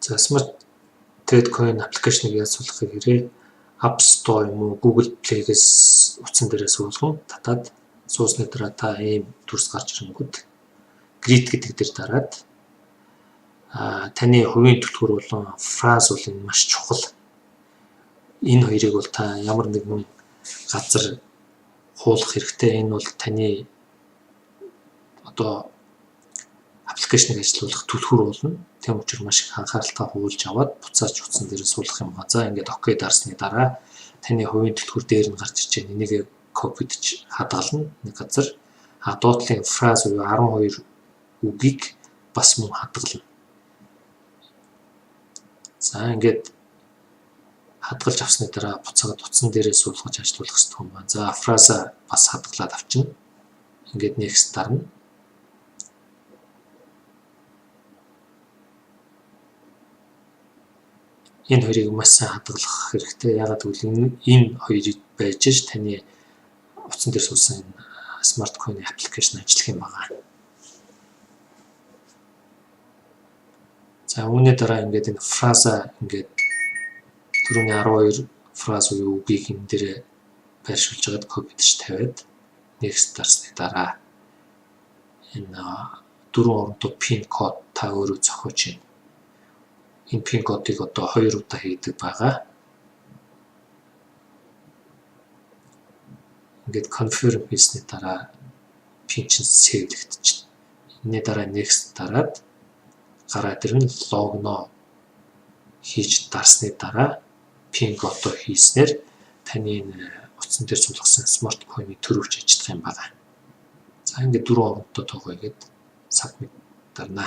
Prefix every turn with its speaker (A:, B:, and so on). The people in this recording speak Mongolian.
A: За Smart Trade Coin аппликейшнийг яаж суулгахыг хэрэг App Store юм уу Google Play-гээс утсан дээрээ суулган татаад суусны дараа та ийм төрс гарч ирэнгүүт Greet гэдэг дээр дараад таны хувийн түлхүүр болон фраз бол энэ маш чухал. Энэ хоёрыг бол та ямар нэгэн газар хуулах хэрэгтэй. Энэ бол таны одоо аппликейшнийг ажилуулах түлхүүр болно. Тийм учраас маш их анхааралтай хуулж аваад буцааж утсан дээр суулгах юм байна. За ингээд окей дарсны дараа таны хувийн түлхүүр дээр нь гарч иж байгаа. Энийг копидж хадгална нэг газар. Дуудлын фраз буюу 12 үгийг бас мөн хадгална. За ингээд хадгалж авсны дараа буцаад утсан дээрээ суулгаж ажилуулах хэрэгтэй юм байна. За фраза бас хадгалаад авчна. Ингээд next дарна. Энэ хоёрыг маш сайн хадгалах хэрэгтэй. Яагаад гэвэл энэ хоёрыг байж ш таны утсан дээр суусан Smart Coin аппликейшн ажиллах юм байна. За үүний дараа ингээд энэ фраза ингээд түрүүний 12 фраз уу үгийг энэ дээр байршуулж байгаад копидж тавиад next дарсны дараа энэ дөрвөн оронтой пин код та өөрөө зохиож байна. Энэ пин кодыг одоо 2 удаа хийдэг байгаа. Ингээд confirm хийсний дараа пин чинь сэвлэгдэж байна. Энэний дараа next дараад гараад ирнэ логно хийж дарсны дараа пин кодоо хийснээр таны энэ утсан дээр суулгасан Smart Coin-ы төрөвч ажиллах юм байна. За ингээд 4 оронтой тоогоо гээд submit дарна.